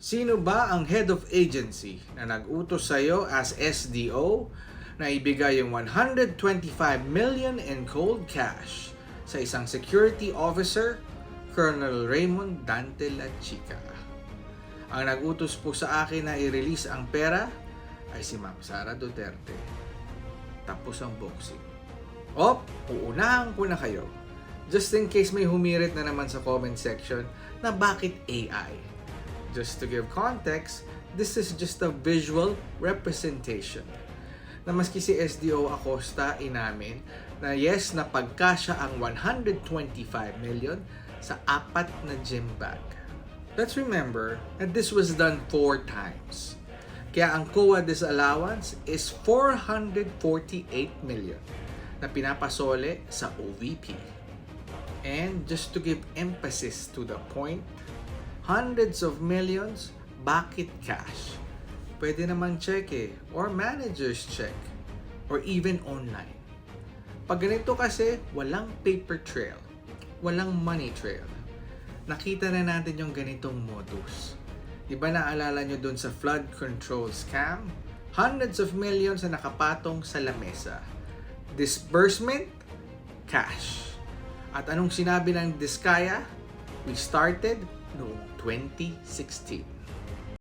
Sino ba ang head of agency na nag-utos sa iyo as SDO na ibigay yung 125 million in cold cash sa isang security officer, Colonel Raymond Dante La Chica? Ang nag-utos po sa akin na i-release ang pera ay si Ma'am Sara Duterte. Tapos ang boxing. Uunahan ko na kayo. Just in case may humirit na naman sa comment section na bakit AI. Just to give context, this is just a visual representation. Na maski si SDO Acosta inamin na yes, napagkasya ang 125 million sa 4 na gym bag. Let's remember that this was done 4 times. Kaya ang COA disallowance is 448 million na pinapasole sa OVP. And just to give emphasis to the point, hundreds of millions, bakit cash? Pwede naman cheque or manager's check or even online. Pag ganito kasi, walang paper trail, walang money trail. Nakita na natin yung ganitong modus. Diba naalala nyo dun sa flood control scam? Hundreds of millions na nakapatong sa lamesa. Disbursement, cash. At anong sinabi ng Diskaya? We started noong 2016.